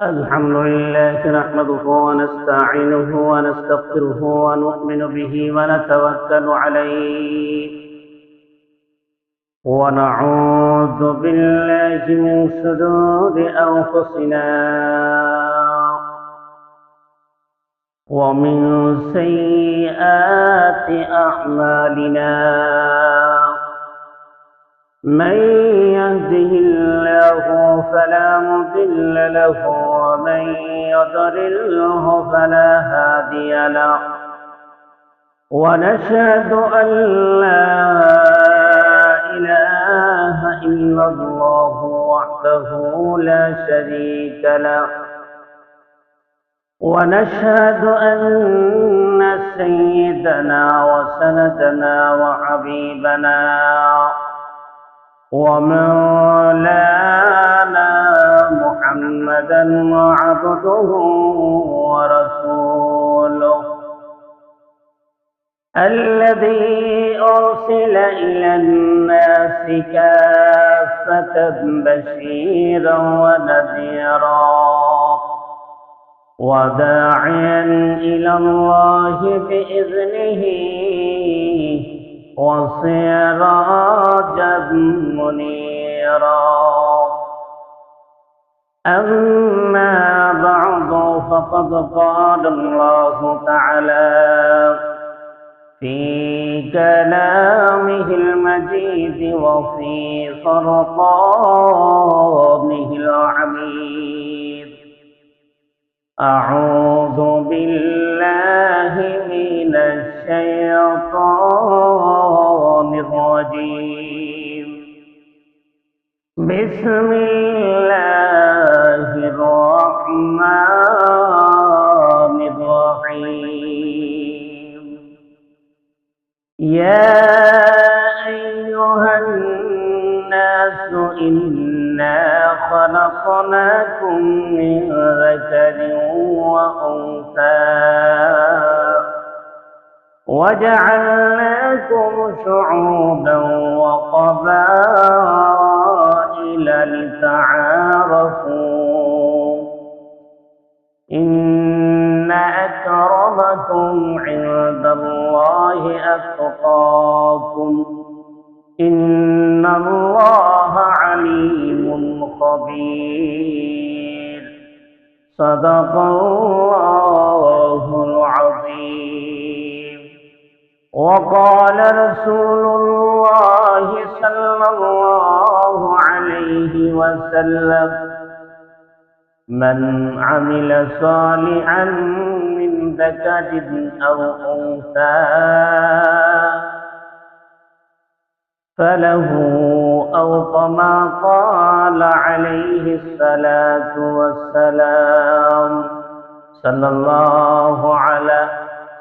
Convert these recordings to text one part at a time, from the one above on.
الحمد لله نحمده ونستعينه ونستغفره ونؤمن به ونتوكل عليه ونعوذ بالله من شرور أنفسنا ومن سيئات أعمالنا من يهده الله فلا مضل له ومن يضلله فلا هادي له ونشهد أن لا إله إلا الله وحده لا شريك له ونشهد أن سيدنا وسندنا وحبيبنا ومولانا محمدا عبده ورسوله الذي أرسل إلى الناس كافة بشيرا ونذيرا وداعيا إلى الله بإذنه وسراجا منيرا أما بعد فقد قال الله تعالى في كلامه المجيد وفي فرقانه الحميد أعوذ بالله من الشيطان الرجيم بسم الله الرحمن الرحيم يا أيها الناس إنا خلقناكم من ذكر وأنثى وجعلناكم شعوبا وقبائل لتعارفوا إن أكرمكم عند الله أتقاكم إن الله عليم خبير صدق الله العظيم وقال رسول الله صلى الله عليه وسلم من عمل صالحا من ذكر أو أنثى فله أو كما قال عليه الصلاة والسلام صلى الله على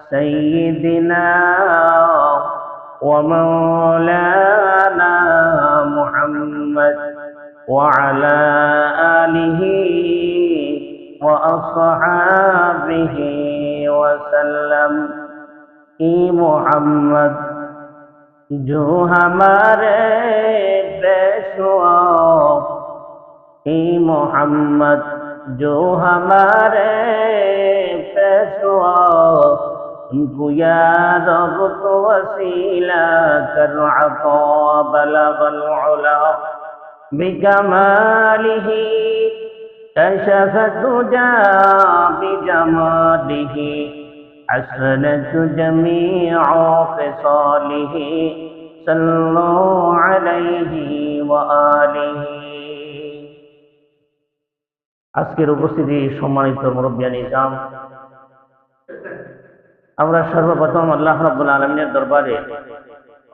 سيدنا ومولانا محمد وعلى آله وأصحابه وسلم إي محمد जो हमारे पेशवा ई मोहम्मद जो हमारे पेशवा उनको या रब तो वसीला कर अता बलगल उला बिकमालिही कशफत दुजा बिजमालिही حسنت جميع خصاله صلوا عليه وآله আজকের উপস্থিতি সম্মানিত মুরব্বিয়ান ইজাম আমরা সর্বপ্রথম আল্লাহ রাব্বুল আলামিনের দরবারে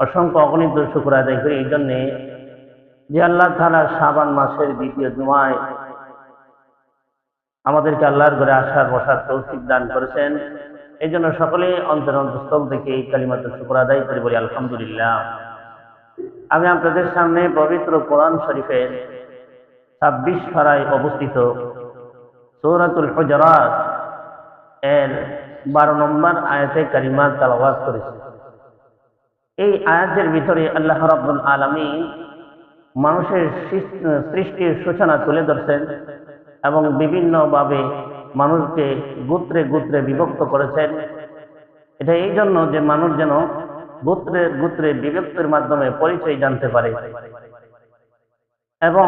অসংখ্য অগণিত শুকর আদায় করি এই জন্যে যে আল্লাহ তাআলা শাবান মাসের দ্বিতীয় জুমায় আমাদেরকে আল্লাহর ঘরে আসার বসার তৌফিক দান করেছেন। এই জন্য সকলে অন্তরস্থল থেকে এই কালিমাতুল শুকর আদায় করে বলি আলহামদুলিল্লাহ। আমি আপনাদের সামনে পবিত্র কোরআন শরীফের 26 পারায় অবস্থিত সূরাতুল হুজুরাত এর 12 নম্বর আয়াতে কারিমা তেলাওয়াত করেছি। এই আয়াতের ভিতরে আল্লাহ রাব্বুল আলামিন মানুষের সৃষ্টির সূচনা তুলে ধরছেন এবং বিভিন্নভাবে মানুষকে গোত্রে গোত্রে বিভক্ত করেছেন। এটা এই জন্য যে মানুষ যেন গোত্রে গোত্রে বিভক্তের মাধ্যমে পরিচয় জানতে পারে এবং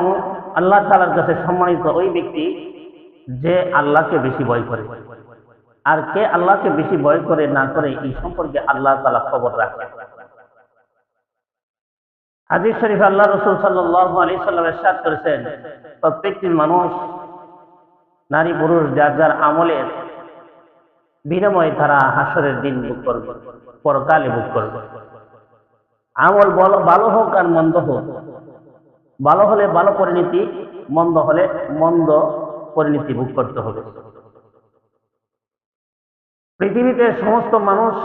আল্লাহ তাআলার কাছে সম্মানিত ওই ব্যক্তি যে আল্লাহকে বেশি ভয় করে, আর কে আল্লাহকে বেশি ভয় করে না করে এই সম্পর্কে আল্লাহ তাআলা খবর রাখেন। হাদিস শরীফে আল্লাহ রাসূল সাল্লাল্লাহু আলাইহি সাল্লাম ইরশাদ করেছেন, প্রত্যেকটি মানুষ নারী পুরুষ যার যার আমলের বিনিময়ে তারা হাসরের দিন ভোগ করবে, পরকালে ভোগ করবে। আমল ভালো হোক আর মন্দ হোক, ভালো হলে ভালো পরিণতি, মন্দ হলে মন্দ পরিণতি ভোগ করতে হবে। পৃথিবীতে সমস্ত মানুষ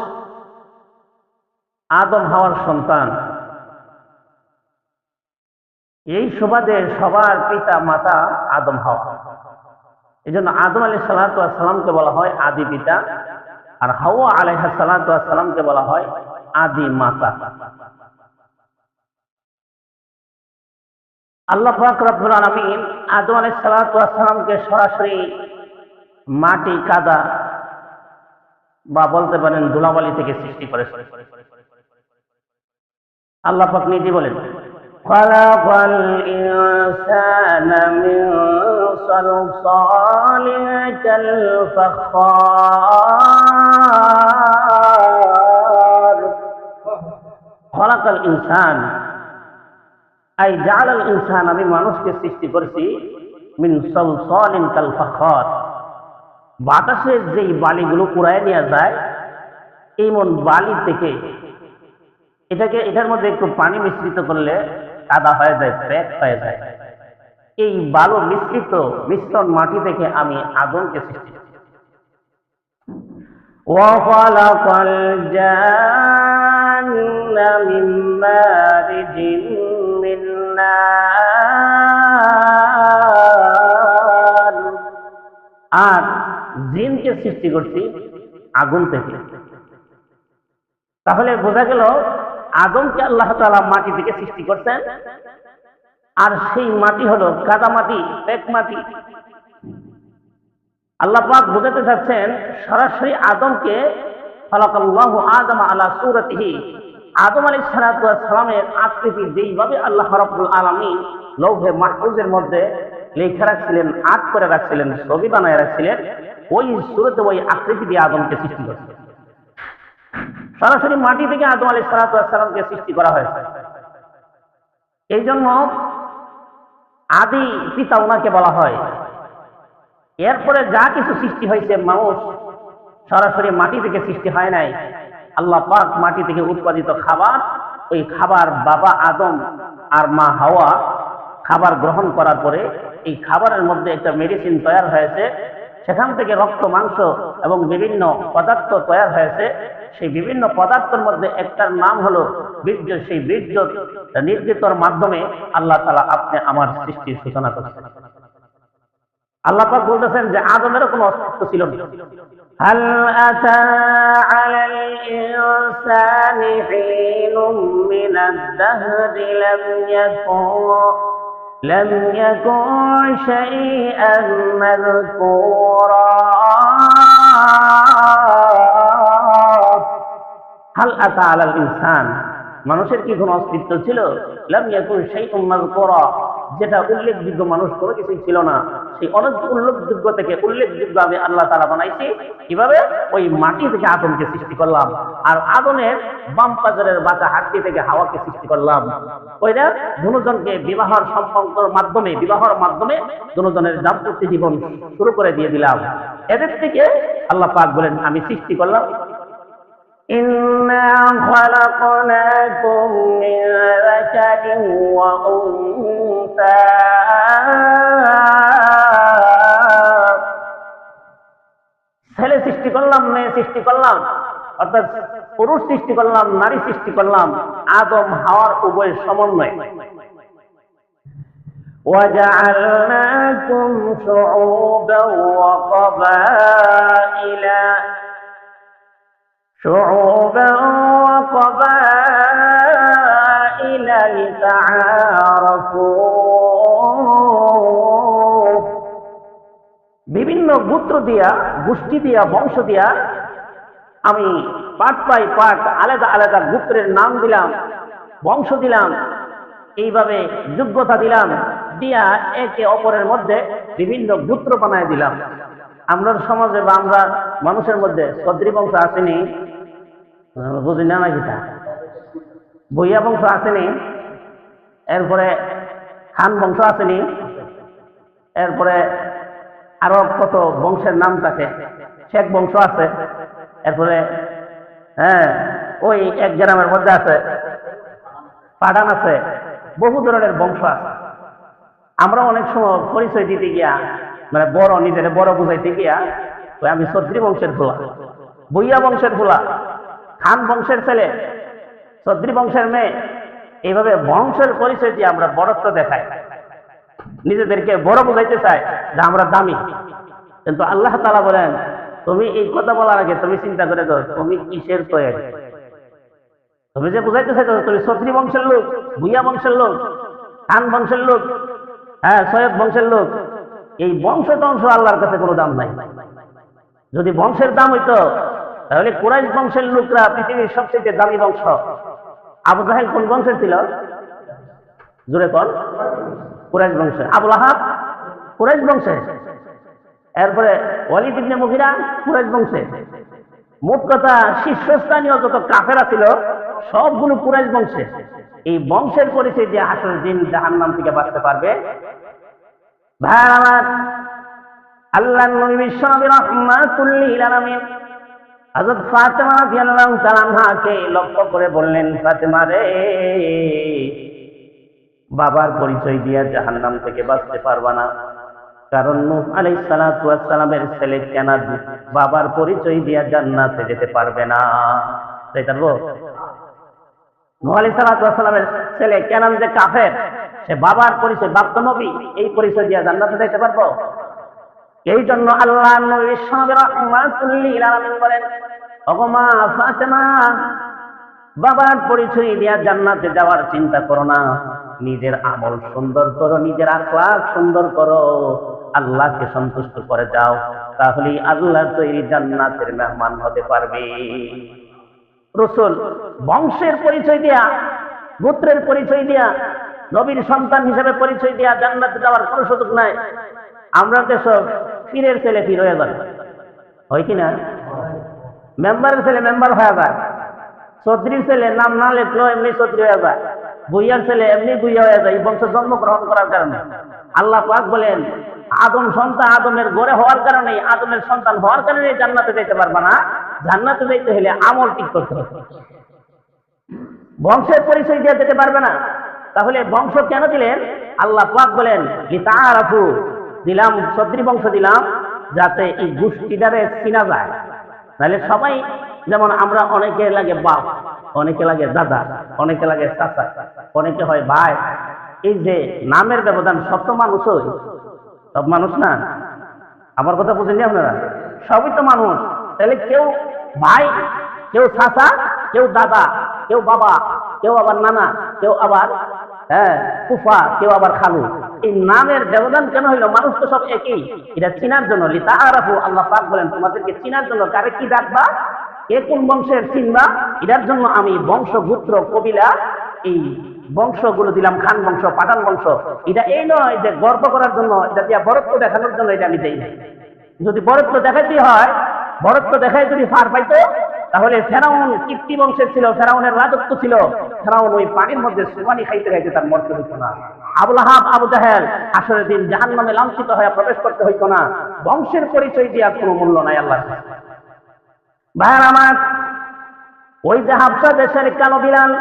আদম হাওয়ার সন্তান। এই সুবাদে সবার পিতা মাতা আদম হাওয়া। এই জন্য আদম আলাইহিস সালাতু ওয়াস সালামকে বলা হয় আদি পিতা, আর হাওয়া আলাইহিস সালাতু ওয়াস সালামকে বলা হয় আদি মাতা। আল্লাহ পাক রব্বুল আলামিন আদম আলাইহিস সালাতু ওয়াস সালামকে সরাসরি মাটি কাদা বা বলতে পারেন ধুলাবালি থেকে সৃষ্টি করেছেন। আল্লাহ পাক নিজে বলেন, খালাকাল ইনসানা মিন সালসালিন কাল ফাখার। খালাকাল ইনসান আই জাআলাল ইনসান, আমি মানুষকে সৃষ্টি করেছি মিন সালসালিন কাল ফাখার, বাতাসের যেই বালিগুলো কুড়ায় নেওয়া যায় এমন বালি থেকে। এটার মধ্যে একটু পানি মিশ্রিত করলে কাদা হয়ে যায়, প্যাক হয়ে যায়। এই বালু মিশ্রিত মিশ্রণ মাটি থেকে আমি আদমকে সৃষ্টি করেছি। ওয়া খালাকাল জান্না মিন মারিজিন মিন নার, আর জিনকে সৃষ্টি করছি আগুন থেকে। তাহলে বোঝা গেল আদমকে আল্লাহ তাআলা মাটি থেকে সৃষ্টি করছেন, আর সেই মাটি হলো কাদা মাটি, পেক মাটি। আল্লাহ পাক বোঝাতে চাচ্ছেন সরাসরি আদমকে খালাকাল্লাহু আদম আলা সূরাতিহি, আদম আলাইহিস সালাতু ওয়াস সালামের আকৃতি যেইভাবে আল্লাহ রাব্বুল আলামিন লৌহে মাহফুজের মধ্যে লেখা রাখছিলেন, আঁক করে রাখছিলেন, ছবি বানায় রাখছিলেন, ওই সূরতে ওই আকৃতি দিয়ে আদমকে সৃষ্টি করেছেন। সরাসরি মাটি থেকে আদম আলাইহিস সালাতু ওয়াস সালামকে সৃষ্টি করা হয়েছে। এই জন্য আদি পিতা ওনাকে বলা হয়। এরপরে যা কিছু সৃষ্টি হয়েছে মানুষ সরাসরি মাটি থেকে সৃষ্টি হয় নাই। আল্লাহ পাক মাটি থেকে উৎপাদিত খাবার, ওই খাবার বাবা আদম আর মা হাওয়া খাবার গ্রহণ করার পরে এই খাবারের মধ্যে একটা মেডিসিন তৈরি হয়েছে, সেখান থেকে রক্ত মাংস এবং বিভিন্ন পদার্থ তৈরি হয়েছে। সেই বিভিন্ন পদার্থের মধ্যে একটার নাম হলো বীর্য। সেই বীর্য নির্গিতর মাধ্যমে আল্লাহ তাআলা আপনি আমার সৃষ্টির সূচনা করেছেন। আল্লাহ পাক বলতেছেন যে আদমেরও কোনো অস্তিত্ব ছিল না। হাল আতা আলাল ইনসানি হিনুম মিনাদ দাহরি লাম ইয়াকুন শাইআন মাযকুরা। হাল আতা আলাল ইনসান, মানুষের কি কোনো অস্তিত্ব ছিল? লাম ইয়াকুন শাইউন মাযকুরা, যেটা উল্লেখযোগ্য মানুষ কোনো কিছুই ছিল না। সেই অনেক উল্লেখযোগ্য থেকে উল্লেখযোগ্য আমি আল্লাহ তাআলা বানাইছি। কিভাবে? ওই মাটি থেকে আদমকে সৃষ্টি করলাম, আর আদমের বাম পাজরের বাঁকা হাড্ডি থেকে হাওয়াকে সৃষ্টি করলাম। ওইটা দুজনকে বিবাহর মাধ্যমে দুজনের দাম্পত্য জীবন শুরু করে দিয়ে দিলাম। এদের থেকে আল্লাহ পাক বলেন আমি সৃষ্টি করলাম। إنا خلقناكم من ذكر وأنثى ছেলে সৃষ্টি করলাম, মেয়ে সৃষ্টি করলাম, অর্থাৎ পুরুষ সৃষ্টি করলাম, নারী সৃষ্টি করলাম, আদম হাওয়ার উভয় সমন্বয়। وجعلناكم شعوبا وقبائل لتعارفوا، বিভিন্ন গোত্র দিয়া, গোষ্ঠী দিয়া, বংশ দিয়া আমি পার্ট বাই পার্ট আলাদা আলাদা গোত্রের নাম দিলাম, বংশ দিলাম, এইভাবে যোগ্যতা দিলাম, দিয়া একে অপরের মধ্যে বিভিন্ন গোত্র বানায় দিলাম। আমরা সমাজে বা আমরা মানুষের মধ্যে চৌধুরী বংশ আসেনি, বুঝি না নাকি, ভুইয়া বংশ আসেনি, এরপরে খান বংশ আসেনি, এরপরে আরো কত বংশের নাম থাকে, শেখ বংশ আছে, এরপরে ওই এক গ্রামের মধ্যে আছে পাঠান আছে, বহু ধরনের বংশ আছে। আমরা অনেক সময় পরিচয় দিতে গিয়া, মানে বড় নিজের বড় বুঝাইতে গিয়া আমি চৌধুরী বংশের ভোলা, ভুইয়া বংশের ভোলা, খান বংশের ছেলে, চৌধুরী বংশের মেয়ে, এইভাবে বংশের পরিচয় দিয়ে আমরা বড়ত্ব দেখাই, নিজেদেরকে বড় বুঝাইতে চাই যে আমরা দামি। কিন্তু আল্লাহ তাআলা বলেন, তুমি এই কথা বলার আগে তুমি চিন্তা করে দাও তুমি কিসের তৈরি। তুমি যে বুঝাইতে চাইছো তুমি চৌধুরী বংশের লোক, ভুইয়া বংশের লোক, খান বংশের লোক, সৈয়দ বংশের লোক, এই বংশ টংশ আল্লাহর কাছে কোনো দাম নাই। যদি বংশের দাম হইতো তাহলে কুরাইশ বংশের লোকরা পৃথিবীর সবচেয়ে দামি বংশ। আবু জাহেল কোন বংশের ছিল? জোরে কোন? কুরাইশ বংশের। আবুল আহাব কুরাইশ বংশের। এরপরে ওয়ালিদ ইবনে মুগিরা কুরাইশ বংশের। মোট কথা শীর্ষস্থানীয় যত কাফেরা ছিল সবগুলো কুরাইশ বংশের। এই বংশের পরিচয় যে হাসরের দিন জাহান্নাম থেকে বাঁচতে পারবে। ভাই আমার, আল্লাহর নবী বিশ্বনবী রাহমাতুল লিল আলামিন হযরত ফাতেমা রাদিয়াল্লাহু তাআলা আনহাকে লক্ষ্য করে বললেন, ফাতেমা রে, বাবার পরিচয় দিয়ে জাহান্নাম থেকে বাঁচতে পারবা না। কারণ নূহ আলাইহিস সালাতু ওয়াস সালামের ছেলে কেনান বাবার পরিচয় দিয়ে জান্নাতে যেতে পারবে না। তাই তো নূহ আলাইহিস সালাতু ওয়াস সালামের ছেলে কেনান যে কাফের, সে বাবার পরিচয়, বাপ তো নবী, এই পরিচয় দিয়ে জান্নাতে যেতে পারবো? এই জন্য আল্লাহ নবী বিশ্বনবী রাহমাতুল লিল আলামিন বলেন, ওগো মা ফাতেমা, বাবার পরিচয় দিয়া জান্নাতে যাওয়ার চিন্তা করো না, নিজের আমল সুন্দর করো, নিজের আখলাক সুন্দর করো, আল্লাহকে সন্তুষ্ট করে যাও, তাহলেই আল্লাহর তৈরি জান্নাতের মেহমান হতে পারবে। রাসূল বংশের পরিচয় দিয়া, গোত্রের পরিচয় দিয়া, নবীর সন্তান হিসেবে পরিচয় দিয়া জান্নাতে যাওয়ার কোনো সুযোগ নাই। আমরা তো সব পীরের ছেলে পীর হয়ে যাবে, হয় কিনা? মেম্বারের ছেলে মেম্বার হয়ে যায়, চৌধুরীর ছেলে নাম না লেখলো এমনি চৌধুরী হয়ে যায়, ভুইয়ার ছেলে এমনি ভুইয়া হয়ে যায়, এই বংশ জন্মগ্রহণ করার কারণে। আল্লাহ পাক বলেন, আদম সন্তান আদমের গড়ে হওয়ার কারণে, আদমের সন্তান হওয়ার কারণে জান্নাতে যেতে পারবা না। জান্নাতে যেতে হলে আমল ঠিক করতে হবে, বংশের পরিচয় দিয়ে যেতে পারবে না। তাহলে বংশ কেন দিলেন? আল্লাহ পাক বলেন, লিতাআরাফু, দিলাম চৌধুরী বংশ দিলাম যাতে এই গোষ্ঠীটারে চিনা যায়। তাহলে সবাই, যেমন আমরা অনেকে লাগে বাপ, অনেকে লাগে দাদা, অনেকে লাগে চাচা, অনেকে হয় ভাই। এই যে নামের ব্যবধান, সব তো মানুষই, সব মানুষ না। আমার কথা বুঝেননি আপনারা? সবই তো মানুষ। তাহলে কেউ ভাই, কেউ চাচা, কেউ দাদা, কেউ বাবা, কেউ আবার নানা, কেউ আবার ফুফা, কেউ আবার খালু। এই নামের ব্যবধান কেন হইল? মানুষ তো সব একই, এটা চিনার জন্য। লিতাআরাফু, আল্লাহ পাক বলেন তোমাদেরকে চিনার জন্য, কারে কি ডাকবা, কে কোন বংশের চিনবা, এটার জন্য আমি বংশ, গোত্র, কবিলা, এই বংশগুলো দিলাম। খান বংশ, পাঠান বংশ, এটা এই নয় যে গর্ব করার জন্য, এটা দিয়া বরত্ব দেখানোর জন্য এটা আমি দেই না। যদি বরত্ব দেখাইতে হয়, বরত্ব দেখাই যদি ফার পাইতো, তাহলে ফেরাউন কিপ্তি বংশের ছিল, ফেরাউনের রাজত্ব ছিল, ফেরাউন ওই পানির মধ্যে সুবানি খাইতে খাইতে তার মরতে হইতো না। আবুল আহাব, আবু জাহেল হাসরের দিন জাহান্নামে লাঞ্ছিত হয়ে প্রবেশ করতে হইতো না। বংশের পরিচয় দেওয়ার কোনো মূল্য নাই আল্লাহর কাছে। ভাইয়ের আমার, ওই যে হাবশা দেশের কালো বিলাল,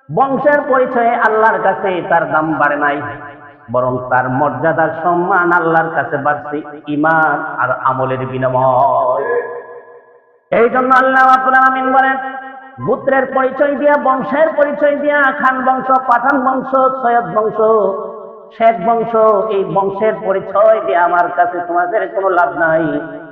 বংশের পরিচয়ে আল্লাহর কাছে তার দাম বাড়ে নাই, বরং তার মর্যাদার সম্মান আল্লাহর কাছে বাড়ছে ঈমান আর আমলের বিনিময়। এই জন্য আল্লাহ রাব্বুল আলামিন বলেন, গোত্রের পরিচয় দিয়া, বংশের পরিচয় দিয়া, খান বংশ, পাঠান বংশ, সৈয়দ বংশ, শেখ বংশ, এই বংশের পরিচয় দিয়ে আমার কাছে তোমাদের কোনো লাভ নাই।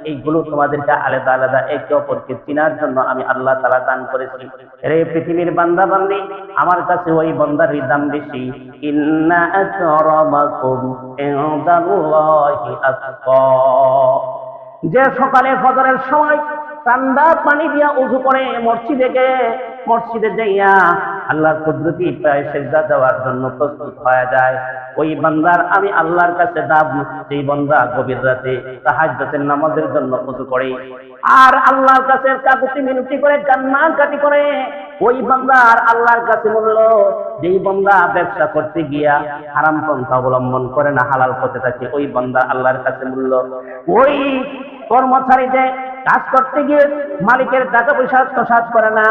এইগুলো তোমাদেরকে আলাদা আলাদা একে অপরকে চিনার জন্য আমি আল্লাহ তাআলা দান করেছি। রে পৃথিবীর বান্দা বান্দি, আমার কাছে ওই বান্দারই দাম বেশি। ইন্না আকরামাকুম ইনদাল্লাহি আতকা। যে সকালে ফজরের সময় ঠান্ডা পানি দিয়া উযু করে মসজিদে যাইয়া আল্লাহর কুদরতি পায়ে সিজদা দেওয়ার জন্য প্রস্তুত হয়ে যায়, ওই বান্দার আমি আল্লাহর কাছে দাব। সেই বান্দা গভীর রাতে তাহাজ্জুদের নামাজের জন্য উযু করে আর আল্লাহর কাছে কাকুতি মিনতি করে কান্নাকাটি করে, ওই বান্দার আল্লাহর কাছে মূল্য। যেই বান্দা ব্যবসা করতে গিয়া হারাম পন্থা অবলম্বন করে না, হালাল পথে থাকে, ওই বান্দা আল্লাহর কাছে মূল্য। ওই কর্মচারীতে কাজ করতে গিয়ে মালিকের টাকা পয়সা আত্মসাৎ করে না,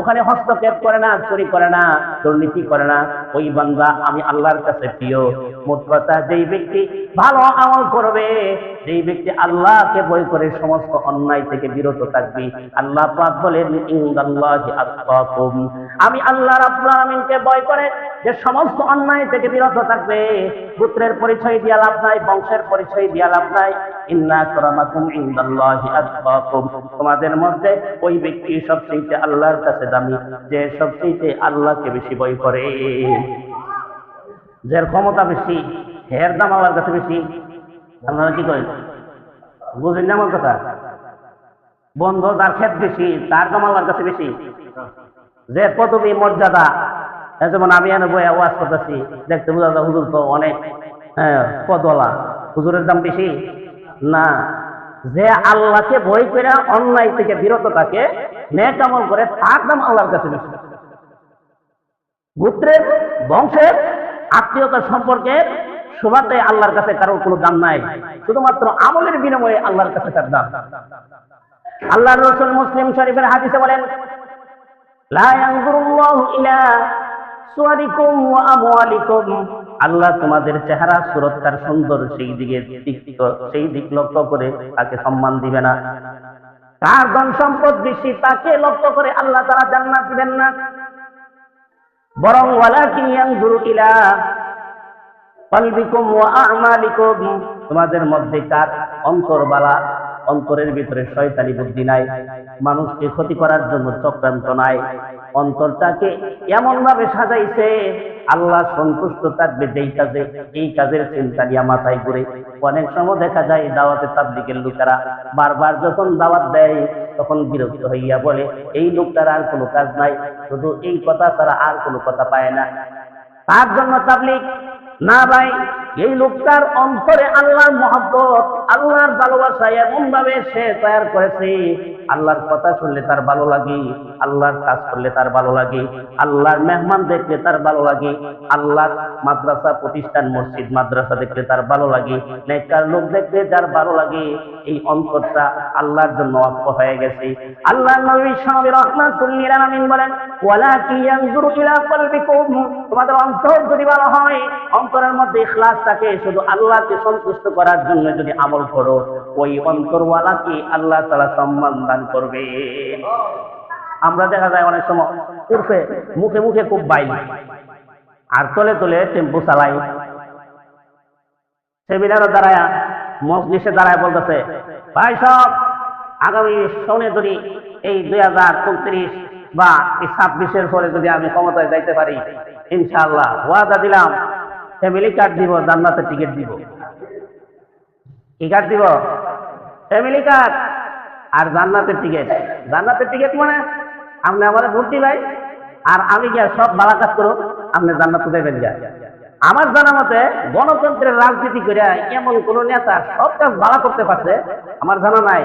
ওখানে হস্তক্ষেপ করে না, চুরি করে না, দুর্নীতি করে না, ওই বান্দা আমি আল্লাহর কাছে প্রিয়। মোট কথা, যেই ব্যক্তি ভালো আমল করবে, যেই ব্যক্তি আল্লাহকে ভয় করে সমস্ত অন্যায় থেকে বিরত থাকবে, আল্লাহ পাক বলেন ইনদাল্লাহি আতকাকুম, আমি আল্লাহ রাব্বুল আলামিনকে ভয় করে যে সমস্ত অন্যায় থেকে বিরত থাকবে। পুত্রের পরিচয় দিয়া লাভ নাই, বংশের পরিচয় দিয়া লাভ নাই। ইন্না আকরামাকুম ইনদাল্লাহি আতকাকুম, তোমাদের মধ্যে ওই ব্যক্তি সবচেয়ে আল্লাহর কাছে দামি, যে সবচেয়ে আল্লাহকে বেশি ভয় করে। যার ক্ষমতা বেশি, হের দাম আল্লাহর কাছে বেশি। আপনারা কি করেন, বুঝলেন আমার কথা? বন্ধ যার ক্ষেত বেশি, তার দাম আল্লাহর কাছে বেশি। যে পদবী মর্যাদা, যেমন আমি এনে বই ওয়াজ করতেছি, দেখতে বোঝা যায় হুজুর তো অনেক পদওয়ালা, হুজুরের দাম বেশি না। যে আল্লাহকে ভয় করে অন্যায় থেকে বিরত থাকে, নেক আমল করে, তার দাম আল্লাহর কাছে বেশি। গোত্রের, বংশের, আত্মীয়তার সম্পর্কে সুবাদে আল্লাহর কাছে কারোর কোনো দাম নাই, শুধুমাত্র আমলের বিনিময়ে আল্লাহর কাছে তার দাম। আল্লাহর রাসূল মুসলিম শরীফের হাদিসে বলেন, লা ইয়ানজুরুল্লাহু ইলা সুওয়ারিকুম ওয়া আমওয়ালিকুম, আল্লাহ তোমাদের চেহারা সুরতকার সুন্দর সেই দিক লক্ষ্য করে তাকে সম্মান দিবে না। তার ধন সম্পদ বেশি, তাকে লক্ষ্য করে আল্লাহ তাআলা জান্নাত দিবেন না। বরং ওয়ালাকিন ইয়ানজুরু ইলা কলবিকুম ওয়া আমালিকুম, তোমাদের মধ্যে কার অন্তর বালা, অন্তরের ভিতরে শয়তানি বুদ্ধি নাই, মানুষকে ক্ষতি করার জন্য চক্রান্ত নাই, অন্তরটাকে এমন ভাবে সাজাইছে আল্লাহ সন্তুষ্ট থাকবে যেই কাজে, এই কাজের চিন্তা নিয়ে মাথায় ঘুরে। অনেক সময় দেখা যায় দাওয়াতে তাবলীগের লোকেরা বারবার যখন দাওয়াত দেয় তখন বিরক্ত হইয়া বলে, এই লোকটার আর কোনো কাজ নাই, শুধু এই কথা ছাড়া আর কোনো কথা পায় না, তার জন্য তাবলীগ না। ভাই, এই লোকটার অন্তরে আল্লাহর মহব্বত, আল্লাহর ভালোবাসা এমন ভাবে সে তৈরি করেছে, আল্লাহর কথা শুনলে তার ভালো লাগে, আল্লাহর কাজ করলে তার ভালো লাগে, আল্লাহর মেহমান দেখলে তার ভালো লাগে, আল্লাহর মাদ্রাসা প্রতিষ্ঠান, মসজিদ মাদ্রাসা দেখলে তার ভালো লাগে, নেককার লোক দেখলে যার ভালো লাগে, এই অন্তরটা আল্লাহর জন্য ওয়াকফ হয়ে গেছে। আল্লাহর নবী সাল্লাল্লাহু রাহমাতুল্লিল আলামিন বলেন, ওয়ালাকিন ইয়ানজুরু ইলা কলবিকুম, তোমাদের অন্তর যদি ভালো হয়, অন্তরের মধ্যে ইখলাস থাকে, শুধু আল্লাহকে সন্তুষ্ট করার জন্য যদি আমল করো, ওই অন্তরওয়ালাকে আল্লাহ তাআলা সম্মান দান করবে। আমরা দেখা যায় অনেক সময় উর্ফে মুখে মুখে খুব বাইল আর তলে তলে টেম্পো চালাই, সেমিনারে দাঁড়ায়, মজলিসে দাঁড়ায় বলতেছে, ভাই সব আগামী সনে যদি এই 2029 বা 26-এর পরে যদি আমি ক্ষমতায় যাইতে পারি, ইনশাআল্লাহ ওয়াদা দিলাম ফ্যামিলি কার্ড দিব, জান্নাতের টিকিট দিব। কি কার্ড দিব? ফ্যামিলি কার্ড আর জান্নাতের টিকিট। জান্নাতের টিকিট মানে আপনি আমাদের ভর্তি ভাই, আর আমি গিয়া সব ভালো কাজ করো, আপনি জান্নাতে যাবেন। যা আমার জানা মতে গণতন্ত্রের রাজনীতি করে এমন কোন নেতা সব কাজ ভালো করতে পারছে আমার জানা নাই।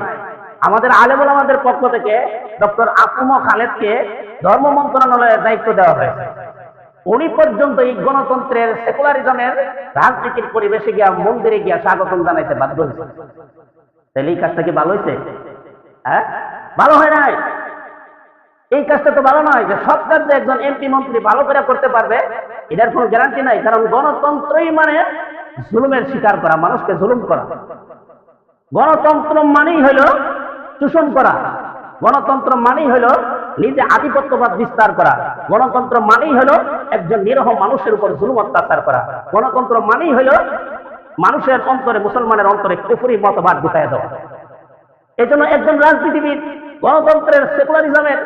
আমাদের আলেম ওলামাদের পক্ষ থেকে ডক্টর আসম খালেদকে ধর্ম মন্ত্রণালয়ের দায়িত্ব দেওয়া হয়েছে। উনি পর্যন্ত এই গণতন্ত্রের সেকুলারিজমের রাজনীতির পরিবেশে গিয়া মন্দিরে গিয়া স্বাগতম জানাইতে বাধ্য হয়েছে। তাহলে এই কাজটা কি ভালো হয়েছে? হ্যাঁ, ভালো হয় নাই। এই কাজটা তো ভালো নয় যে সব কাজ যে একজন এমপি মন্ত্রী ভালো করে করতে পারবে, এটার কোনো গ্যারান্টি নাই। কারণ গণতন্ত্রই মানে জুলুমের শিকার করা, মানুষকে জুলুম করা। গণতন্ত্র মানেই হইল শোষণ করা। গণতন্ত্র মানেই হলো নিজে আধিপত্যবাদ বিস্তার করা। গণতন্ত্র মানেই হলো একজন নিরহ মানুষের উপর জুলুম অত্যাচার করা। গণতন্ত্র মানেই হলো মানুষের অন্তরে, মুসলমানের অন্তরে কুফরি মতবাদ ঢুকায় দেওয়া। এই জন্য একজন রাজনীতিবিদ গণতন্ত্রের সেকুলারিজমের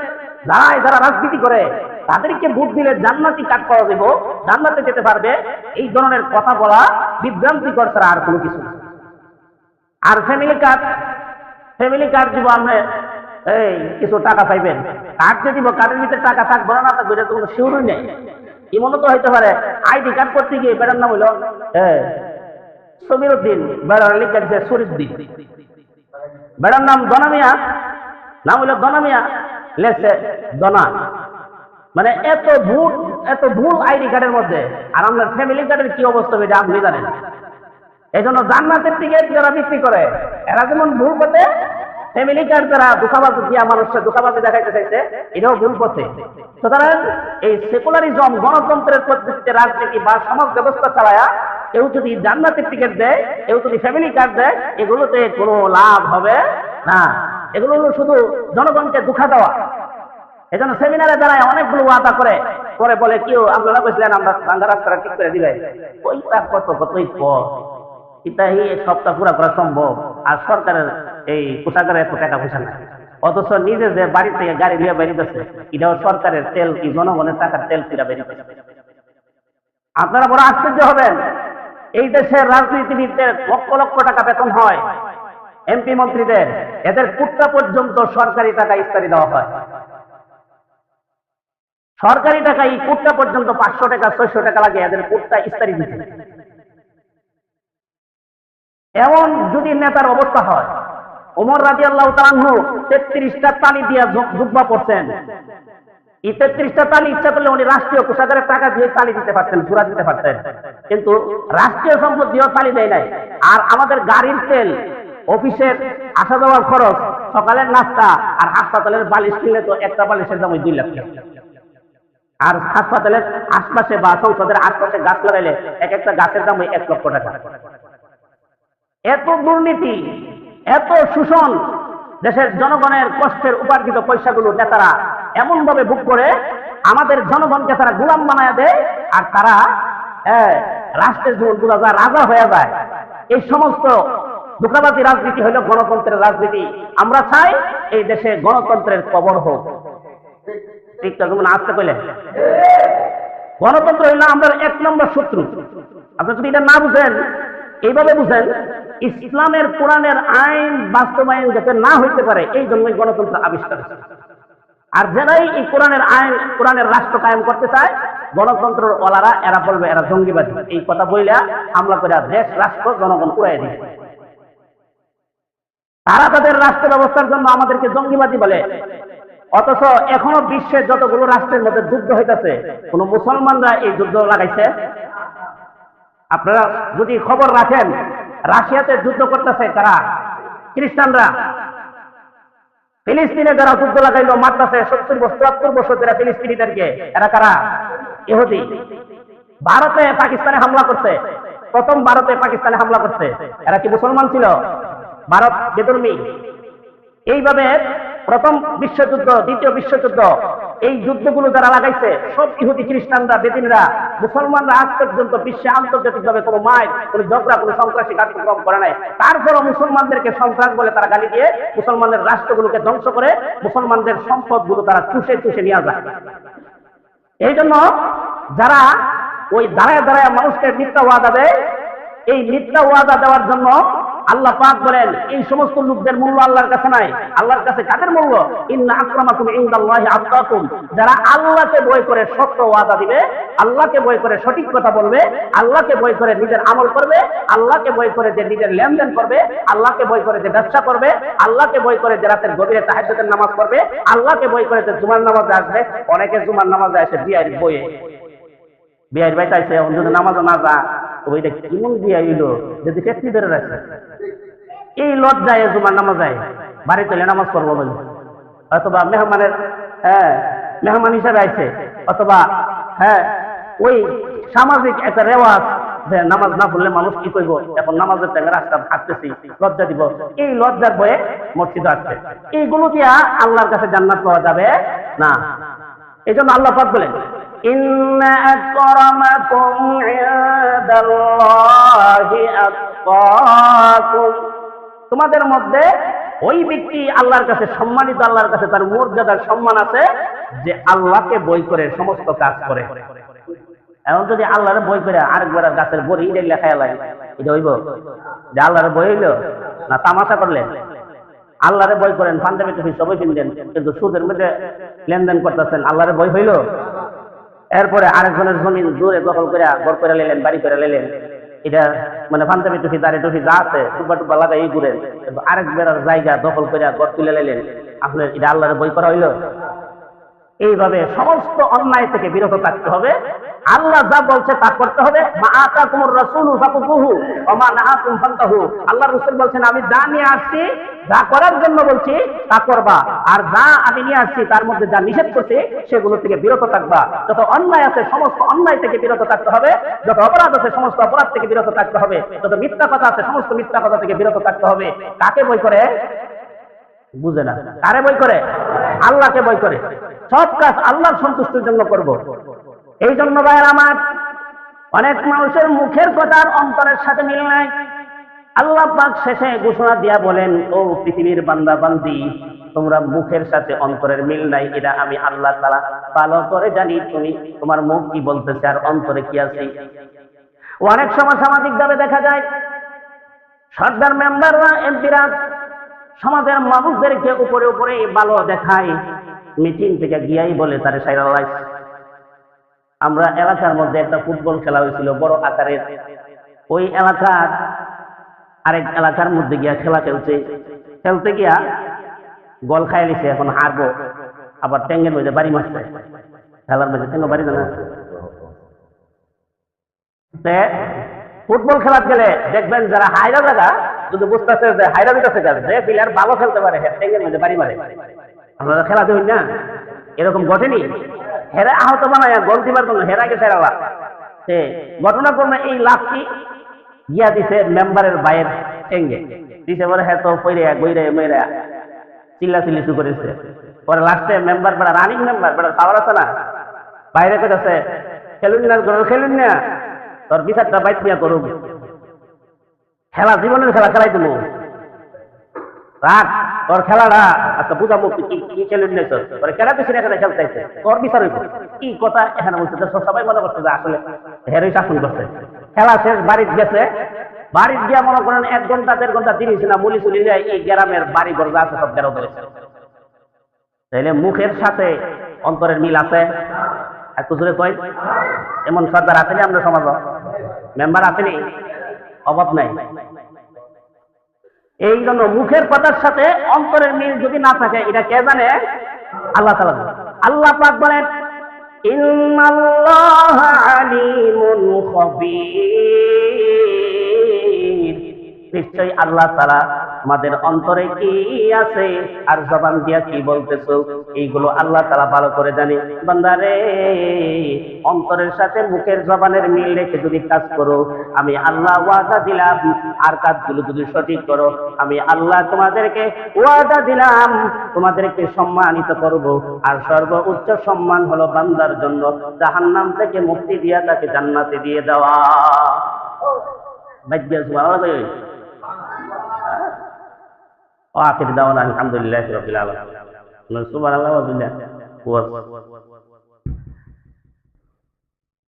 ধারায় যারা রাজনীতি করে তাদেরকে ভোট দিলে জান্নাতি কার্ড পাওয়া যাব, জান্নাতে যেতে পারবে, এই ধরনের কথা বলা বিভ্রান্তিকর ছাড়া আর কোনো কিছু না। আর ফ্যামিলি কার্ড দিব, আপনি এই কিছু টাকা পাইবেন, কার্ড যে দিব কার্ডের ভিতরে টাকা থাকবে না থাকবে এটা তো কোনো শিউরই নেই। এমনও তো হইতে পারে আইডি কার্ড করতে গিয়ে বেড়ার নাম হইল সমীর উদ্দিন, বেড়ার লিখে দিচ্ছে শরীফুদ্দিন, বেড়ার নাম দনামিয়া, নাম হইল দনামিয়া, লেখছে দনা। মানে এত ভুল আইডি কার্ডের মধ্যে। আর আপনার ফ্যামিলি কার্ডের কি অবস্থা এটা আপনি জানেন। এই জন্য জান্নাতের টিকিট যারা বিক্রি করে এরা যেমন ভুল পথে, ফ্যামিলি কার্ড যারা ধোঁকাবাজি দিয়া মানুষের ধোঁকাবাজি দেখাইতে চাইছে এটাও ভুল পথে। সুতরাং এই সেকুলারিজম, গণতন্ত্রের পদ্ধতিতে রাজনীতি বা সমাজ ব্যবস্থা চালায়া কেউ যদি জান্নাতের টিকিট দেয়, কেউ যদি ফ্যামিলি কার্ড দেয়, এগুলোতে কোনো লাভ হবে না। এগুলো হলো শুধু জনগণকে ধোঁকা দেওয়া। এই জন্য সেমিনারে দাঁড়ায় অনেকগুলো ওয়াদা করে বলে কেউ আপনারা বলছিলেন আমরা ভাঙ্গা রাস্তাটা ঠিক করে দিবে, ওই তার কতই পথ, ইতাহি সপ্তাহ পুরা করা সম্ভব। আর সরকারের এই কোষাগারে এত টাকা পয়সা নাই, অথচ নিজে যে বাড়ি থেকে গাড়ি নিয়ে বেরিয়েছে এটাও সরকারের তেল কি জনগণের টাকার তেল কিরা বেরিয়েছে। আপনারা বড় আশ্চর্য হবেন, এই দেশের রাজনীতিবিদদের লক্ষ লক্ষ টাকা বেতন হয়, এমপি মন্ত্রীদের, এদের কুট্টা পর্যন্ত সরকারি টাকা ইস্তারি দেওয়া হয়। সরকারি টাকা এই কুট্টা পর্যন্ত 500 টাকা 600 টাকা লাগে এদের কুট্টা ইস্তারি দিতে। এমন যদি নেতার অবস্থা হয়, ওমর রাদিয়াল্লাহু তাআলা আনহু 33টা তালি দিয়ে জুব্বা পড়ছেন, এই 33টা তালি ইচ্ছা করলে উনি রাষ্ট্রীয় কোষাগারের টাকা দিয়ে তালি দিতে পারতেন, জোড়া দিতে পারতেন, কিন্তু রাষ্ট্রীয় সম্পদ দিয়েও তালি দেয় নাই। আর আমাদের গাড়ির তেল, অফিসের আসা যাওয়ার খরচ, সকালের নাস্তা, আর হাসপাতালের বালিশ কিনলে তো একটা বালিশের দাম 2 লাখ টাকা। আর হাসপাতালের আশপাশে বা সংসদের আশপাশে গাছ লাগাইলে এক একটা গাছের দাম 1 লক্ষ টাকা। এত দুর্নীতি, এত শোষণ, দেশের জনগণের কষ্টের উপার্জিত পয়সাগুলো নেতারা এমন ভাবে ভোগ করে আমাদের জনগণকে তারা গোলাম বানায় দেয়, আর তারা রাষ্ট্রের জীবনগুলো যা রাজা হয়ে যায়। এই সমস্ত ধোঁকাবাজি রাজনীতি হইল গণতন্ত্রের রাজনীতি। আমরা চাই এই দেশে গণতন্ত্রের কবর হোক। ঠিক তো যেমন আসতে পেলেন, গণতন্ত্র হইল আমরা 1 নম্বর শত্রু। আপনি যদি এটা না বুঝেন, এইভাবে বুঝেন, ইসলামের কোরআনের আইন বাস্তবায়ন যাতে না হইতে পারে এই জন্যই গণতন্ত্র আবিষ্কার। আর যারাই এই কোরআনের আইন, কোরআনের রাষ্ট্র কায়েম করতে চায়, গণতন্ত্রের ওলারা এরা বলবে এরা জঙ্গিবাদী। এই কথা বইলা হামলা করে দেশ রাষ্ট্র জনগণ উড়াই দিবে। তারা তাদের রাষ্ট্র ব্যবস্থার জন্য আমাদেরকে জঙ্গিবাদী বলে, অথচ এখনো বিশ্বের যতগুলো রাষ্ট্রের মধ্যে যুদ্ধ হইতেছে কোন মুসলমানরা এই যুদ্ধ লাগাইছে? আপনারা যদি খবর রাখেন, রাশিয়াতে যুদ্ধ করতেছে কারা? খ্রিস্টানরা। ফিলিস্তিনে যারা যুদ্ধ লাগাইলো, মারতেছে 70-74 বছর ধরে ফিলিস্তিনিদেরকে, এরা কারা? ইহুদি। ভারতে পাকিস্তানে হামলা করছে, প্রথম ভারতে পাকিস্তানে হামলা করছে, এরা কি মুসলমান ছিল? ভারত বেধর্মী। এইভাবে প্রথম বিশ্বযুদ্ধ, দ্বিতীয় বিশ্বযুদ্ধ, এই যুদ্ধগুলো যারা লাগাইছে সব ইহুদি, খ্রিস্টানরা, বেদিনরা। মুসলমানরা আজ পর্যন্ত বিশ্বে আন্তর্জাতিকভাবে কোনো মাইল, কোনো ঝগড়া, কোনো সন্ত্রাসী কার্যক্রম করে নাই। তারপরও মুসলমানদেরকে সন্ত্রাস বলে তারা গালি দিয়ে মুসলমানদের রাষ্ট্রগুলোকে ধ্বংস করে মুসলমানদের সম্পদগুলো তারা চুষে নিয়ে যায়। এই জন্য যারা ওই দাঁড়ায় দাঁড়ায় মানুষকে মিথ্যা ওয়াদা দেয়, এই মিথ্যা ওয়াদা দেওয়ার জন্য আল্লাহ পাক বলেন এই সমস্ত লোকদের মূল্য আল্লাহর কাছে নাই। আল্লাহর কাছে কাদের মূল্য? ইন্না আকরামাকুম ইনদাল্লাহি আতকাকুম। যারা আল্লাহকে ভয় করে সত্য ওয়াদা দিবে, আল্লাহকে ভয় করে সঠিক কথা বলবে, আল্লাহকে ভয় করে নিজের আমল করবে, আল্লাহকে ভয় করে যে নিজের লেনদেন করবে, আল্লাহকে ভয় করে যে ব্যবসা করবে, আল্লাহকে ভয় করে যে রাতের গভীরে তাহাজ্জুদের নামাজ পড়বে, আল্লাহকে ভয় করে যে জুমার নামাজে আসবে। অনেকে জুমার নামাজে আসে বিয়ের বইয়ে, বিয়ের বাইতে আসে যদি নামাজও না যা, ওইটা কেমন বিয়ে হইলো যদি ফেসি ধরে রাখছে, এই লজ্জায় জুমার নামাজ যায়, বাড়ি চলে নামাজ পড়বো বলে, অথবা মেহমানের মেহমান হিসাবে আইছে, অথবা ওই সামাজিক একটা রেওয়াজ যে নামাজ না পড়লে মানুষ কি করব, এখন নামাজের টাইমে রাস্তা হাঁটতেছি, লজ্জা দিব, এই লজ্জার ভয়ে মসজিদে আসছে। এইগুলো দিয়া আল্লাহর কাছে জান্নাত পাওয়া যাবে না। এই জন্য আল্লাহ পাক বলেন, ইন্না আকরামাকুম ইনদাল্লাহি আতকাকুম, তোমাদের মধ্যে ওই ব্যক্তি আল্লাহর কাছে সম্মানিত, আল্লাহর কাছে তার মর্যাদার সম্মান আছে যে আল্লাহকে বই করে সমস্ত কাজ করে। এখন যদি আল্লাহরে বই করে আরেকবার গাছের বড়ি লেখায় লাগে, এটা হইব যে আল্লাহরে বই হইল না তামাশা করলে? আল্লাহরে বই করেন, পাঞ্জাবি টুপি সবই কিনলেন, কিন্তু সুদের মধ্যে লেনদেন করতেছেন, আল্লাহরে বই হইল? এরপরে আরেকজনের জমিন দূরে দখল করে ঘর করে নিলেন, বাড়ি করে নিলেন, এটা মানে পাঞ্জাবি টুপি দাঁড়ি টুপি যা আছে টুপা টুপা লাগাই এই ঘুরেন, কিন্তু আরেক বেড়ার জায়গা দখল করে ঘর তুলে নিলেন, আপনার এটা আল্লাহরে বই করা হইল? এইভাবে সমস্ত অন্যায় থেকে বিরত থাকতে হবে। আল্লাহ যা বলছে তা করতে হবে। মা আতাকুমুর রাসূলু ফাকুযুহু ওয়া মা নাহাকুম ফান্তাহু। আল্লাহর রাসূল বলছেন, আমি যা নিয়ে আসছি, যা করার জন্য বলছি তা করবা, আর যা আমি নিয়ে আসছি তার মধ্যে যা নিষেধ করছি সেগুলো থেকে বিরত থাকবা। যত অন্যায় আছে সমস্ত অন্যায় থেকে বিরত থাকতে হবে, যত অপরাধ আছে সমস্ত অপরাধ থেকে বিরত থাকতে হবে, যত মিথ্যা কথা আছে সমস্ত মিথ্যা কথা থেকে বিরত থাকতে হবে। কাকে বই করে? বুঝে না। কারে বই করে? আল্লাহকে বই করে। সব কাজ আল্লাহর সন্তুষ্টির জন্য করব। এই জন্য ভাইয়ের আমার, অনেক মানুষের মুখের কথার অন্তরের সাথে মিল নাই। আল্লাহ পাক শেষে ঘোষণা দিয়া বলেন, ও পৃথিবীর বান্দা বান্দি, তোমরা মুখের সাথে অন্তরের মিল নাই, এটা আমি আল্লাহ তাআলা ভালো করে জানি। তুমি তোমার মুখ কি বলতেছে আর অন্তরে কি আছে। অনেক সময় সামাজিক ভাবে দেখা যায় সরকার মেম্বাররা এমপিরা সমাজের মানুষদেরকে উপরে উপরে ভালো দেখায়, মিটিং থেকে গিয়াই বলে তারে সাইরালাইজ। আমরা এলাকার মধ্যে একটা ফুটবল খেলা হয়েছিল বড় আকারের, ওই এলাকার আরেক এলাকার মধ্যে গিয়া খেলা খেলতে গিয়া গোল খাই লিছে, এখন হারবো, আবার ট্যাঙ্গের মধ্যে বাড়ি মারছে, খেলার মধ্যে ট্যাঙ্গ বাড়ি দেয় না। ফুটবল খেলা গেলে দেখবেন যারা হাইরা জায়গা যদি বুঝতেছে যে হাইরা দিতেছে, যে প্লেয়ার ভালো খেলতে পারে ট্যাঙ্গের মধ্যে বাড়ি মারে। আপনারা খেলা দেবেন না, এরকম ঘটেনি? হেরা আহত বানায় গোল দিবার জন্য হেরা গেছে এরা। ঘটনাক্রমে এই লাভটি গিয়া দিছে মেম্বারের বাইয়ের টেঙ্গে দিছে, পরে হ্যাঁ তো পইরে গইরে মেয়েরা চিল্লাচিল্লি শুরু করেছে। পরে লাস্টে মেম্বার বেড়া রানিং মেম্বার বেড়া খাবার আছে না, বাইরে করেছে, খেলুন না খেলুন না, তোর বিচারটা বাইক নিয়ে করুক, খেলা জীবনের খেলা খেলাই তুমি রাখ, তোর খেলাটা আচ্ছা বুঝাবো কি খেলুন না, তোর খেলা পিছনে এখানে খেলতে চাইছে, তোর বিচার হইব কি কথা এখানে বলছে। সবাই মনে করছে যে আসলে হেরই শাসন করছে। খেলা শেষ, বাড়িতে গেছে, বাড়িতে গিয়া মনে করেন 1 ঘন্টা 1.5 ঘন্টা দিনই না মুলি চুলি যায়, এই গ্রামের বাড়ি ঘর যা আছে সব গেরো ধরেছে। তাইলে মুখের সাথে অন্তরের মিল আছে? একটু জোরে কই, এমন সরকার আসেনি আমরা সমাজ, মেম্বার আসেনি, অভাব নাই। এই জন্য মুখের কথার সাথে অন্তরের মিল যদি না থাকে, এটা কে জানে? আল্লাহ তাআলা। আল্লাহ পাক বলেন, ইন্নাল্লাহা আলিমুন খাবীর, নিশ্চয়ই আল্লাহ তাআলা আমাদের অন্তরে কি আছে আর জবান দিয়া কি বলতেছো এইগুলো আল্লাহ তাআলা ভালো করে জানে। বান্দারে, অন্তরের সাথে মুখের জবানের মিল রেখে যদি কাজ করো, আমি আল্লাহ ওয়াদা দিলাম, আর কাজগুলো যদি সঠিক করো, আমি আল্লাহ তোমাদেরকে ওয়াদা দিলাম, তোমাদেরকে সম্মানিত করব। আর সর্বোচ্চ সম্মান হলো বান্দার জন্য জাহান্নাম থেকে মুক্তি দিয়া তাকে জান্নাতে দিয়ে দেওয়া। আখির দাওয়ানা আলহামদুলিল্লাহি রাব্বিল আলামিন। সুবহানাল্লাহ ওয়া বিহামদিহি।